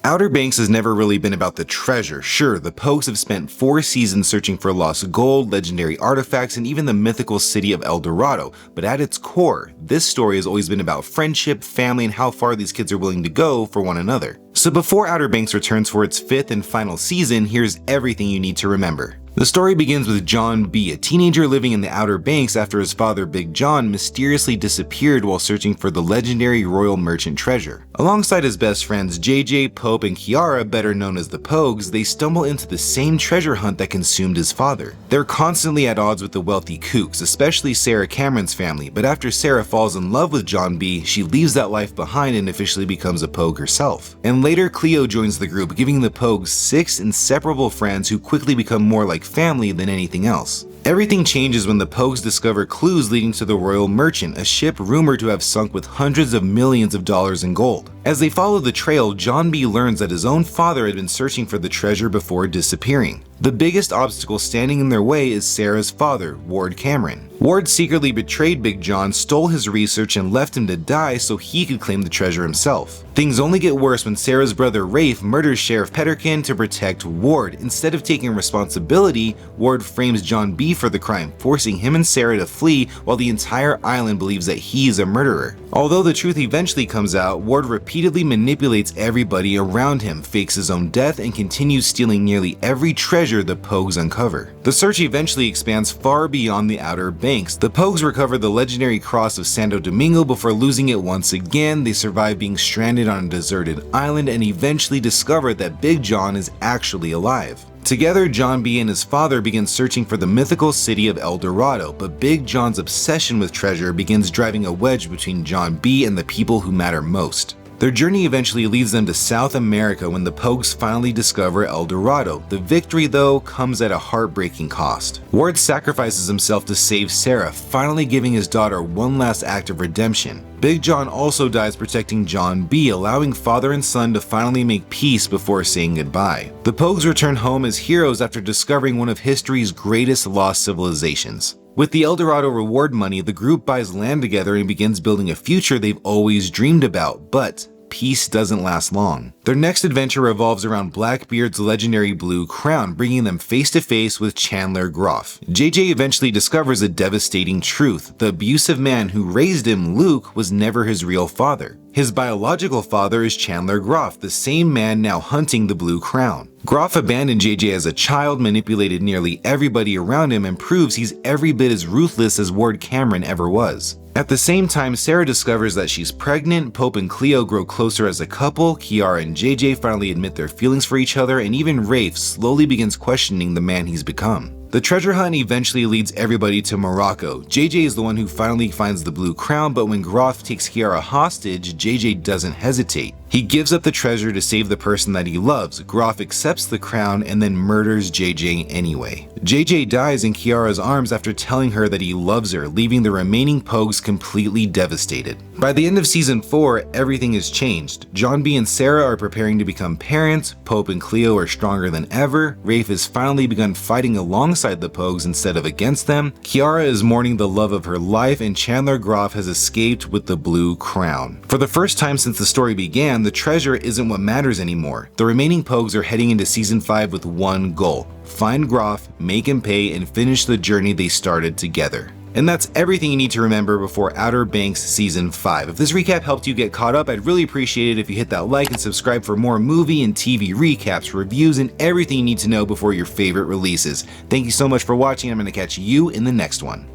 Outer Banks has never really been about the treasure. Sure, the Pogues have spent 4 seasons searching for lost gold, legendary artifacts, and even the mythical city of El Dorado, but at its core, this story has always been about friendship, family, and how far these kids are willing to go for one another. So before Outer Banks returns for its 5th and final season, here's everything you need to remember. The story begins with John B., a teenager living in the Outer Banks after his father Big John mysteriously disappeared while searching for the legendary royal merchant treasure. Alongside his best friends JJ, Pope, and Kiara, better known as the Pogues, they stumble into the same treasure hunt that consumed his father. They're constantly at odds with the wealthy Kooks, especially Sarah Cameron's family, but after Sarah falls in love with John B., she leaves that life behind and officially becomes a Pogue herself. And later, Cleo joins the group, giving the Pogues 6 inseparable friends who quickly become more like family than anything else. Everything changes when the Pogues discover clues leading to the Royal Merchant, a ship rumored to have sunk with hundreds of millions of dollars in gold. As they follow the trail, John B. learns that his own father had been searching for the treasure before disappearing. The biggest obstacle standing in their way is Sarah's father, Ward Cameron. Ward secretly betrayed Big John, stole his research, and left him to die so he could claim the treasure himself. Things only get worse when Sarah's brother Rafe murders Sheriff Petterkin to protect Ward. Instead of taking responsibility, Ward frames John B. for the crime, forcing him and Sarah to flee while the entire island believes that he's a murderer. Although the truth eventually comes out, Ward repeatedly manipulates everybody around him, fakes his own death, and continues stealing nearly every treasure the Pogues uncover. The search eventually expands far beyond the Outer Banks. The Pogues recover the legendary cross of Santo Domingo before losing it once again. They survive being stranded on a deserted island and eventually discover that Big John is actually alive. Together, John B. and his father begin searching for the mythical city of El Dorado, but Big John's obsession with treasure begins driving a wedge between John B. and the people who matter most. Their journey eventually leads them to South America when the Pogues finally discover El Dorado. The victory, though, comes at a heartbreaking cost. Ward sacrifices himself to save Sarah, finally giving his daughter one last act of redemption. Big John also dies protecting John B., allowing father and son to finally make peace before saying goodbye. The Pogues return home as heroes after discovering one of history's greatest lost civilizations. With the El Dorado reward money, the group buys land together and begins building a future they've always dreamed about, but peace doesn't last long. Their next adventure revolves around Blackbeard's legendary blue crown, bringing them face to face with Chandler Groff. JJ eventually discovers a devastating truth. The abusive man who raised him, Luke, was never his real father. His biological father is Chandler Groff, the same man now hunting the blue crown. Groff abandoned JJ as a child, manipulated nearly everybody around him, and proves he's every bit as ruthless as Ward Cameron ever was. At the same time, Sarah discovers that she's pregnant, Pope and Cleo grow closer as a couple, Kiara and JJ finally admit their feelings for each other, and even Rafe slowly begins questioning the man he's become. The treasure hunt eventually leads everybody to Morocco. JJ is the one who finally finds the blue crown, but when Groff takes Kiara hostage, JJ doesn't hesitate. He gives up the treasure to save the person that he loves. Groff accepts the crown and then murders JJ anyway. JJ dies in Kiara's arms after telling her that he loves her, leaving the remaining Pogues completely devastated. By the end of season 4, everything has changed. John B. and Sarah are preparing to become parents, Pope and Cleo are stronger than ever, Rafe has finally begun fighting alongside the Pogues instead of against them, Kiara is mourning the love of her life, and Chandler Groff has escaped with the blue crown. For the first time since the story began, the treasure isn't what matters anymore. The remaining Pogues are heading into season 5 with one goal: find Groff, make him pay, and finish the journey they started together. And that's everything you need to remember before Outer Banks Season 5. If this recap helped you get caught up, I'd really appreciate it if you hit that like and subscribe for more movie and TV recaps, reviews, and everything you need to know before your favorite releases. Thank you so much for watching. I'm going to catch you in the next one.